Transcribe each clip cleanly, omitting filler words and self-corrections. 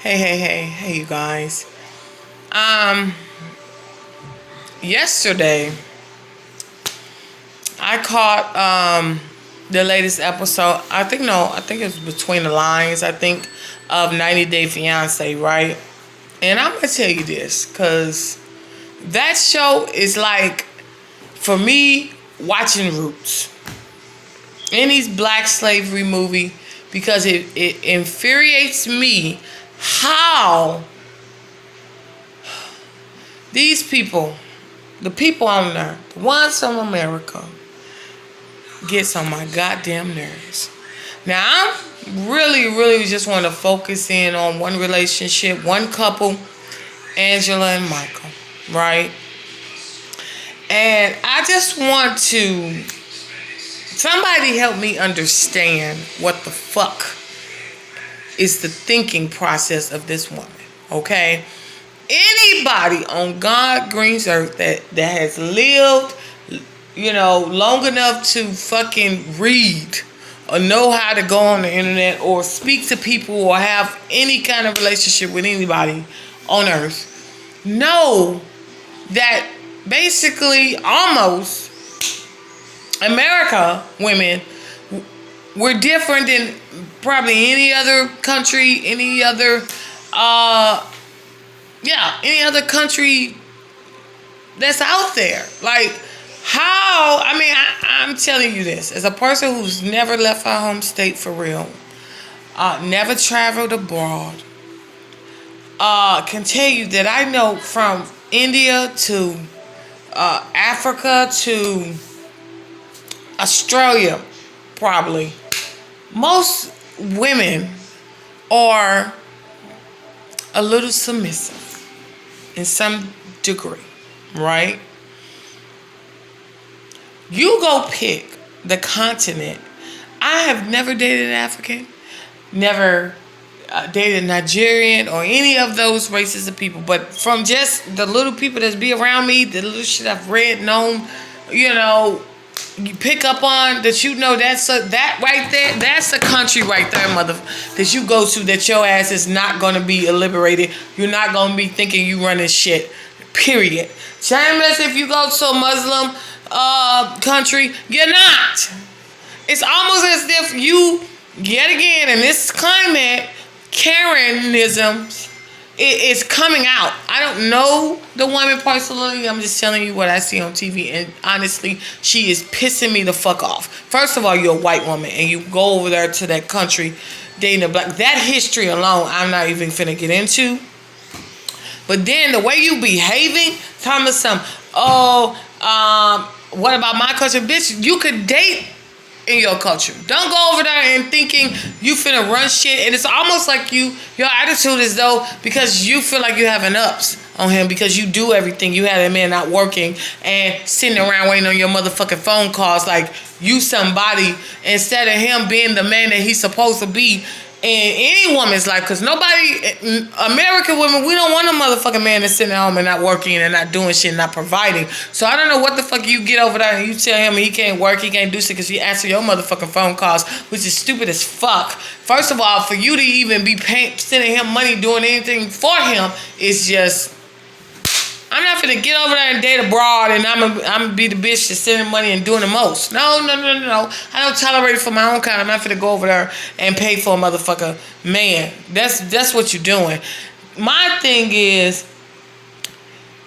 Hey, you guys. Um, Yesterday I caught the latest episode. I think it was Between the Lines. I think of 90 Day Fiance, right? And I'm gonna tell you this, cause that show is like for me watching Roots. Any black slavery movie because it infuriates me how these people, the people on there, the ones from America, gets on my goddamn nerves. Now, I'm really just want to focus in on one relationship, one couple, Angela and Michael, right? And I just want to, somebody help me understand what the fuck is the thinking process of this woman, okay? Anybody on God Green's earth that has lived, long enough to fucking read or know how to go on the internet or speak to people or have any kind of relationship with anybody on earth know that basically almost America women were different than probably any other country, any other country that's out there. Like, how, I'm telling you this, as a person who's never left her home state for real, never traveled abroad, can tell you that I know from India to Africa to Australia, probably, most women are a little submissive in some degree, right? You go pick the continent. I have never dated an African, never dated a Nigerian or any of those races of people. But from just the little people that be around me, the little shit I've read, known, you pick up on that, that right there, that's a country right there, mother, that you go to that your ass is not going to be liberated. You're not going to be thinking you running shit, period. Shameless if you go to a Muslim country, you're not. It's almost as if you, yet again, in this climate, Karenism is coming out. I don't know the woman personally. I'm just telling you what I see on TV. And honestly, she is pissing me the fuck off. First of all, you're a white woman and you go over there to that country dating a black. That history alone, I'm not even finna get into. But then the way you behaving, telling me what about my culture? Bitch, you could date in your culture. Don't go over there and thinking you finna run shit. And it's almost like your attitude is though, because you feel like you having ups on him because you do everything. You had a man not working and sitting around waiting on your motherfucking phone calls like you somebody instead of him being the man that he's supposed to be in any woman's life. Because American women, we don't want a motherfucking man that's sitting at home and not working and not doing shit and not providing. So I don't know what the fuck you get over there and you tell him he can't work, he can't do shit because he answer your motherfucking phone calls, which is stupid as fuck. First of all, for you to even be sending him money, doing anything for him, is just... I'm not finna get over there and date abroad and I'm gonna be the bitch that's sending money and doing the most. No. I don't tolerate it for my own kind. I'm not finna go over there and pay for a motherfucker man. That's what you're doing. My thing is,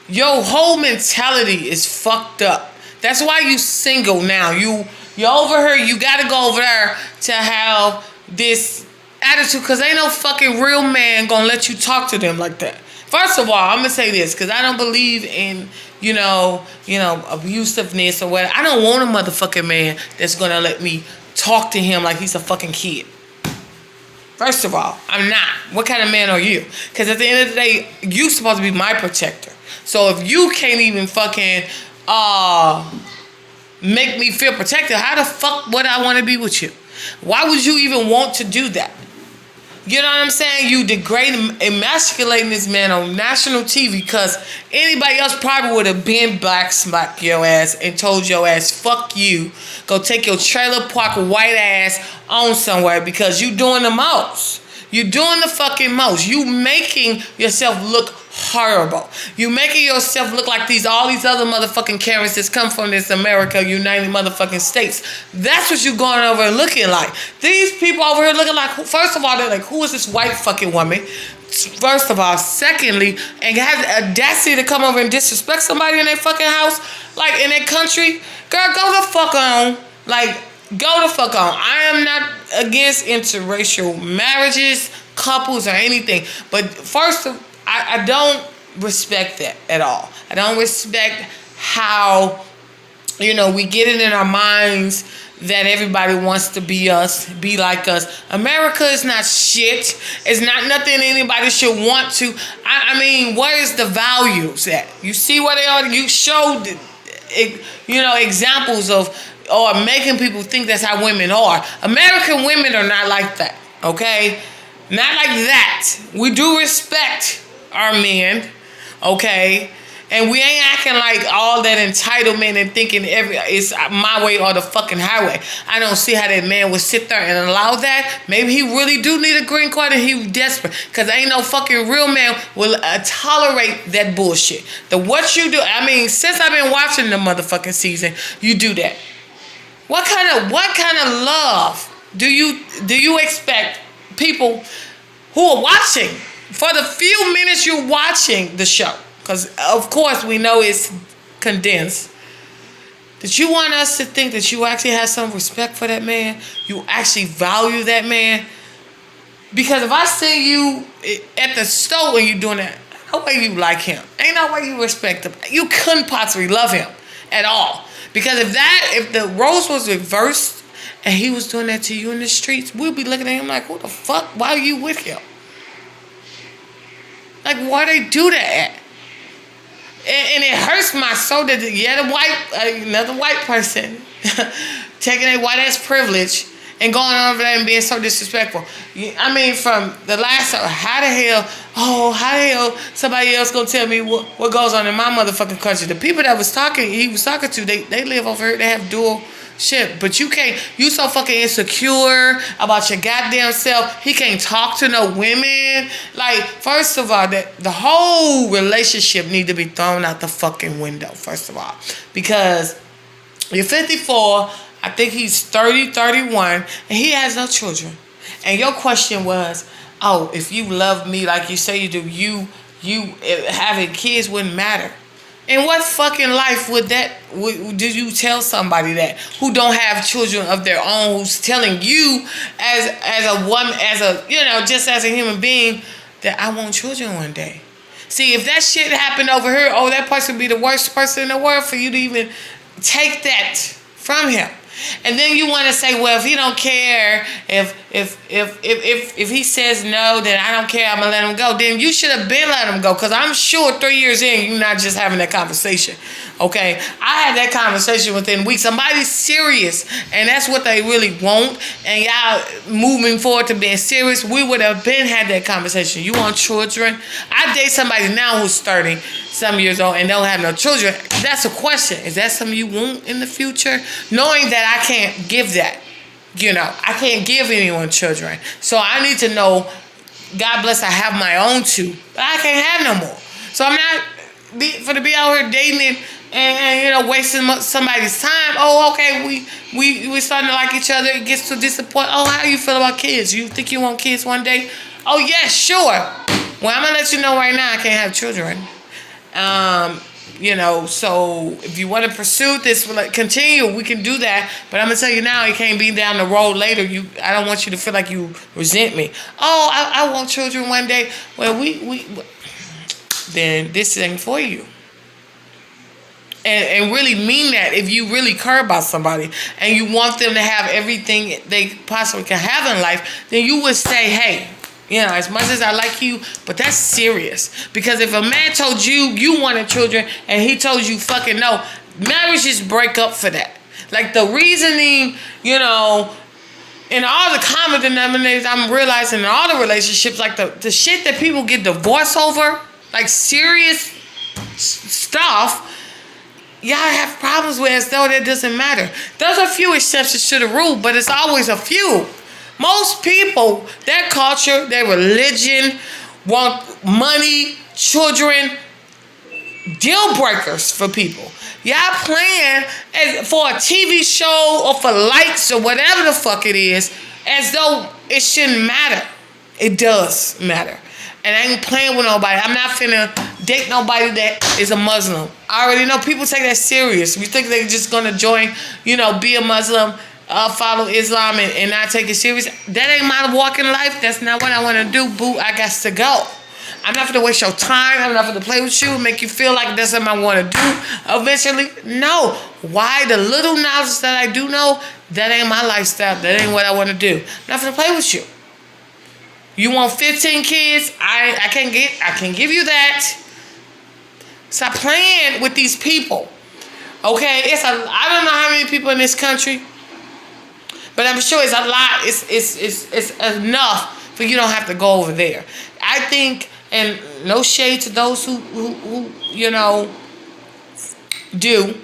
your whole mentality is fucked up. That's why you single now. You're over here. You gotta go over there to have this attitude because ain't no fucking real man gonna let you talk to them like that. First of all, I'm going to say this because I don't believe in, abusiveness or what. I don't want a motherfucking man that's going to let me talk to him like he's a fucking kid. First of all, I'm not. What kind of man are you? Because at the end of the day, you're supposed to be my protector. So if you can't even fucking make me feel protected, how the fuck would I want to be with you? Why would you even want to do that? You know what I'm saying? You degrade, emasculating this man on national TV because anybody else probably would have been black smack your ass and told your ass, fuck you. Go take your trailer park white ass on somewhere because you doing the most. You doing the fucking most. You making yourself look horrible. You making yourself look like all these other motherfucking Karens that's come from this America, United motherfucking States. That's what you going over and looking like. These people over here looking like, first of all, they're like, who is this white fucking woman? First of all. Secondly, and have the audacity to come over and disrespect somebody in their fucking house, like in their country. Girl, go the fuck on. Like, go the fuck on. I am not against interracial marriages, couples, or anything. But first, I don't respect that at all. I don't respect how, we get it in our minds that everybody wants to be us, be like us. America is not shit. It's not nothing anybody should want to. I mean, where is the values at? You see where they are? You showed, examples of, or making people think that's how women are. American women are not like that, okay? Not like that. We do respect our men, okay? And we ain't acting like all that entitlement and thinking it's my way or the fucking highway. I don't see how that man would sit there and allow that. Maybe he really do need a green card and he desperate. Because ain't no fucking real man will tolerate that bullshit. What you do, since I've been watching the motherfucking season, you do that. What kind of love do you expect people who are watching for the few minutes you're watching the show? Because, of course, we know it's condensed. That you want us to think that you actually have some respect for that man. You actually value that man. Because if I see you at the store and you doing that, no way you like him. Ain't no way you respect him. You couldn't possibly love him at all. Because if the roles was reversed and he was doing that to you in the streets, we'd be looking at him like, what the fuck? Why are you with him? Like, why they do that at? And it hurts my soul that another white person taking a white ass privilege and going over there and being so disrespectful. From the last, how the hell somebody else gonna tell me what goes on in my motherfucking country? The people that he was talking to, they live over here, they have dual shit, but you can't. You so fucking insecure about your goddamn self. He can't talk to no women. Like, first of all, that the whole relationship need to be thrown out the fucking window. First of all, because you're 54. I think he's 30, 31, and he has no children. And your question was, if you love me like you say you do, you having kids wouldn't matter. In what fucking life did you tell somebody that who don't have children of their own, who's telling you as a woman, just as a human being, that I want children one day? See, if that shit happened over here, that person would be the worst person in the world for you to even take that from him. And then you want to say, well, if he don't care, if he says no, then I don't care, I'm going to let him go. Then you should have been let him go, because I'm sure 3 years in, you're not just having that conversation, okay? I had that conversation within weeks. Somebody's serious, and that's what they really want, and y'all moving forward to being serious, we would have been had that conversation. You want children? I date somebody now who's 30-some years old and don't have no children. That's a question. Is that something you want in the future? Knowing that I can't give that. I can't give anyone children. So I need to know, God bless, I have my own two, but I can't have no more. So I'm not to be out here dating and wasting somebody's time. Okay, we starting to like each other. It gets to disappoint. How you feel about kids? You think you want kids one day? Yeah, sure. Well, I'm going to let you know right now I can't have children. So if you want to pursue this, continue, we can do that. But I'm going to tell you now, it can't be down the road later. I don't want you to feel like you resent me. I want children one day. Well, then this ain't for you. And really mean that. If you really care about somebody and you want them to have everything they possibly can have in life, then you would say, hey, as much as I like you, but that's serious. Because if a man told you wanted children and he told you fucking no, marriages break up for that. Like the reasoning, in all the common denominators, I'm realizing in all the relationships, like the shit that people get divorced over, like serious stuff, y'all have problems with as though that doesn't matter. There's a few exceptions to the rule, but it's always a few. Most people, their culture, their religion, want money, children, deal breakers for people. Y'all playing for a TV show or for likes or whatever the fuck it is, as though it shouldn't matter. It does matter. And I ain't playing with nobody. I'm not finna date nobody that is a Muslim. I already know people take that serious. You think they're just gonna join, be a Muslim, follow Islam and not take it serious? That ain't my walk in life. That's not what I want to do, boo. I got to go. I'm not going to waste your time. I'm not going to play with you and make you feel like that's something I want to do eventually. No. Why? The little knowledge that I do know, that ain't my lifestyle. That ain't what I want to do. I'm not going to play with you. You want 15 kids? I can give you that. Stop playing with these people. Okay? I don't know how many people in this country, but I'm sure it's a lot. It's enough for you don't have to go over there. I think, and no shade to those who do,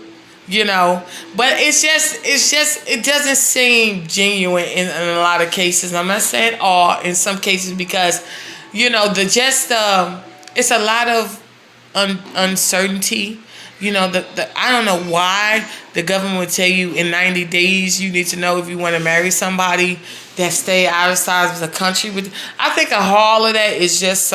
but it's just it doesn't seem genuine in a lot of cases. I'm not saying all, in some cases, because it's a lot of uncertainty. I don't know why the government would tell you in 90 days you need to know if you want to marry somebody that stay outside of the country. But I think all of that is just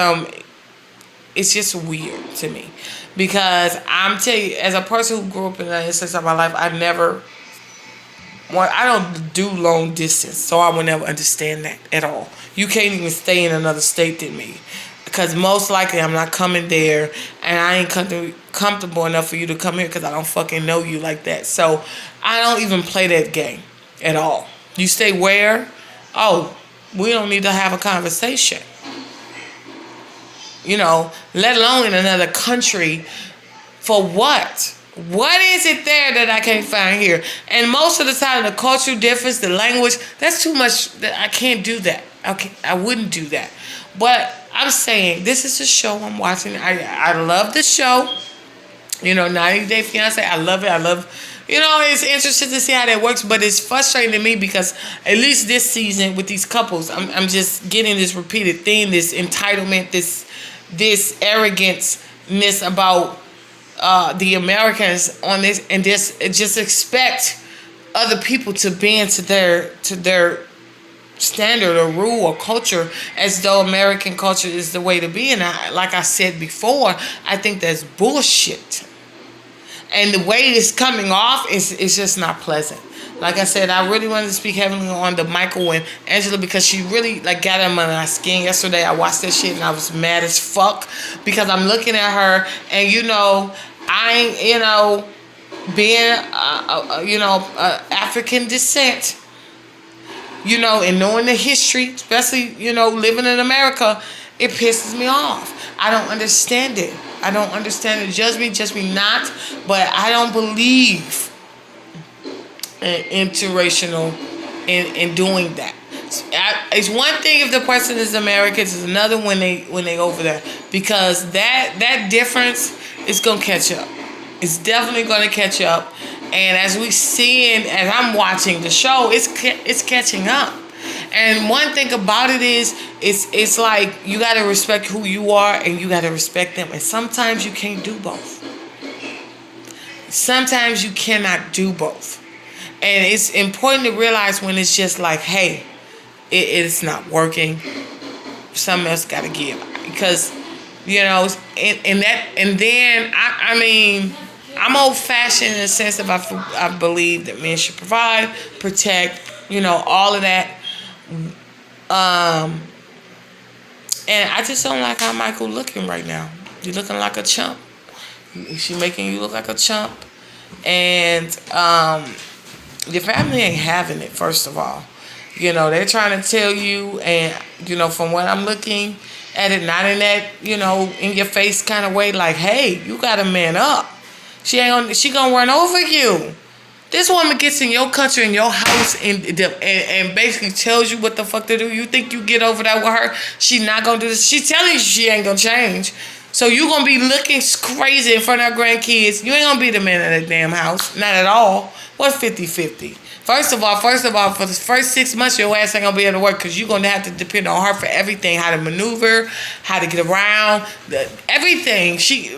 it's just weird to me. Because I'm telling you, as a person who grew up in the United States of my life, I don't do long distance, so I would never understand that at all. You can't even stay in another state than me. Because most likely I'm not coming there, and I ain't comfortable enough for you to come here because I don't fucking know you like that. So I don't even play that game at all. You stay where? Oh, we don't need to have a conversation. Let alone in another country. For what? What is it there that I can't find here? And most of the time, the cultural difference, the language, that's too much. I can't do that. Okay, I wouldn't do that. But I'm saying, this is a show I'm watching. I love the show. 90 Day Fiance. I love it. It's interesting to see how that works, but it's frustrating to me because at least this season with these couples, I'm just getting this repeated theme, this entitlement, this arrogance-ness about the Americans on this, and just expect other people to bend to their standard or rule or culture as though American culture is the way to be. And like I said before, I think that's bullshit. And the way it's coming off is just not pleasant. Like I said, I really wanted to speak heavily on the Michael and Angela because she really got under my skin yesterday. I watched that shit and I was mad as fuck because I'm looking at her and being African descent, and knowing the history, especially living in America, it pisses me off. I don't understand it. Judge me not, but I don't believe in interracial in doing that. It's one thing if the person is American, it's another when they over there, because that difference is gonna catch up. It's definitely gonna catch up, and as I'm watching the show, it's catching up. And one thing about it is, it's like you gotta respect who you are and you gotta respect them. And sometimes you can't do both. Sometimes you cannot do both. And it's important to realize when it's just like, hey, it's not working. Something else gotta give. Because, and then I'm old fashioned in the sense that I believe that men should provide, protect, all of that. And I just don't like how Michael looking right now. He's looking like a chump. She making you look like a chump. And your family ain't having it, first of all. They're trying to tell you, and from what I'm looking at it, not in that, in your face kind of way, like, hey, you gotta man up. She gonna run over you. This woman gets in your country, in your house, and basically tells you what the fuck to do. You think you get over that with her? She not gonna do this. She telling you she ain't gonna change. So you gonna be looking crazy in front of her grandkids. You ain't gonna be the man of that damn house. Not at all. What 50-50? First of all, for the first 6 months, your ass ain't gonna be able to work because you're gonna have to depend on her for everything, how to maneuver, how to get around, everything. She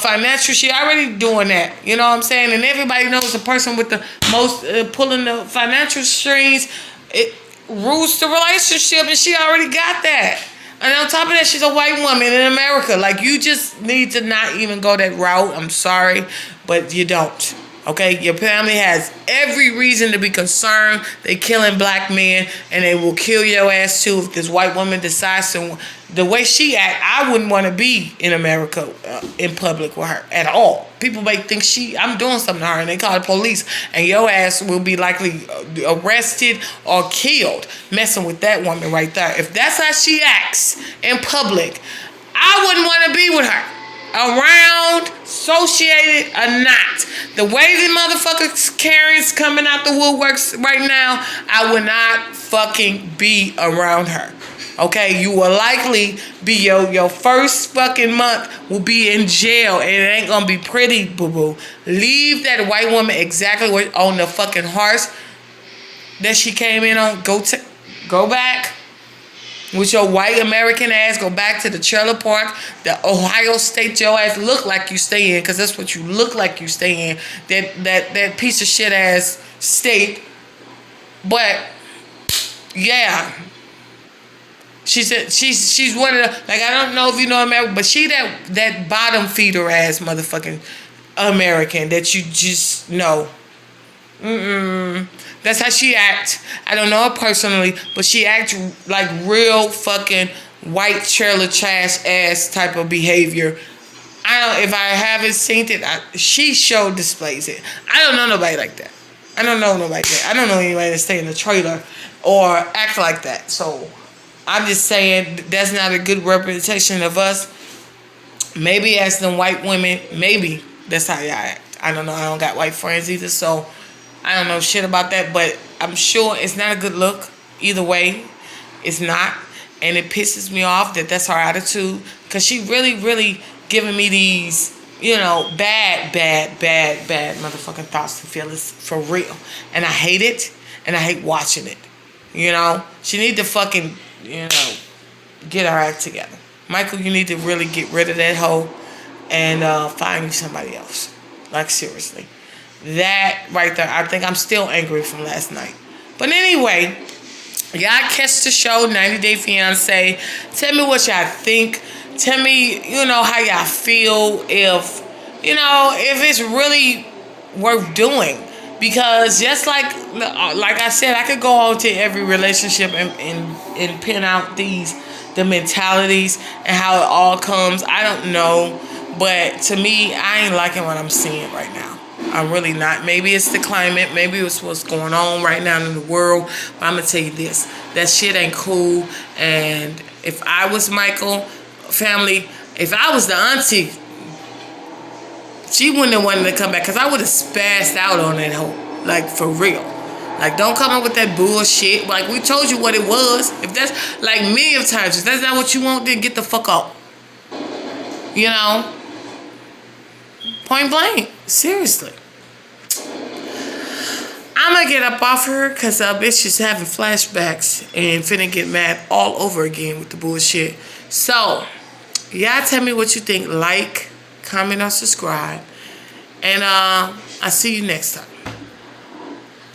financial, she already doing that. You know what I'm saying? And everybody knows the person with the most pulling the financial strings, it rules the relationship, and she already got that. And on top of that, she's a white woman in America. Like, you just need to not even go that route. I'm sorry, but you don't. Okay? Your family has every reason to be concerned. They killing black men, and they will kill your ass too if this white woman decides to. The way she act, I wouldn't want to be in America in public with her at all. People may think I'm doing something to her, and they call the police, and your ass will be likely arrested or killed messing with that woman right there. If that's how she acts in public, I wouldn't want to be with her. Around, associated or not. The way the motherfuckers Karen's coming out the woodworks right now, I would not fucking be around her. Okay, you will likely be your first fucking month will be in jail, and it ain't gonna be pretty, boo boo. Leave that white woman exactly on the fucking horse that she came in on. Go back with your white American ass. Go back to the trailer park, the Ohio State your ass look like you stay in, because that's what you look like you stay in. That piece of shit ass state. But yeah. She said she's one of the, like, I don't know if you know America, but she that bottom feeder ass motherfucking American that you just know. That's how she acts. I don't know her personally, but she acts like real fucking white trailer trash ass type of behavior. If I haven't seen it, she displays it. I don't know nobody like that. I don't know anybody that stay in the trailer or act like that. So I'm just saying that's not a good representation of us. Maybe as them white women, maybe that's how y'all act. I don't know. I don't got white friends either, so I don't know shit about that. But I'm sure it's not a good look either way. It's not. And it pisses me off that that's her attitude. Because she really, really giving me these, bad motherfucking thoughts and feelings for real. And I hate it. And I hate watching it. She need to fucking, get her act together. Michael, you need to really get rid of that hoe and find you somebody else. Like, seriously. That right there, I think I'm still angry from last night. But anyway, y'all catch the show, 90 Day Fiance. Tell me what y'all think. Tell me, how y'all feel if it's really worth doing. Because just like I said, I could go on to every relationship and pin out the mentalities and how it all comes. I don't know. But to me, I ain't liking what I'm seeing right now. I'm really not. Maybe it's the climate. Maybe it's what's going on right now in the world. But I'm going to tell you this. That shit ain't cool. And if I was Michael, family, if I was the auntie, she wouldn't have wanted to come back because I would have spazzed out on that hoe. Like, for real. Like, don't come up with that bullshit. Like, we told you what it was. If that's, like, many of times, if that's not what you want, then get the fuck out. Point blank. Seriously. I'm going to get up off her because bitch is having flashbacks and finna get mad all over again with the bullshit. So, y'all tell me what you think. Like, comment, or subscribe. And I'll see you next time.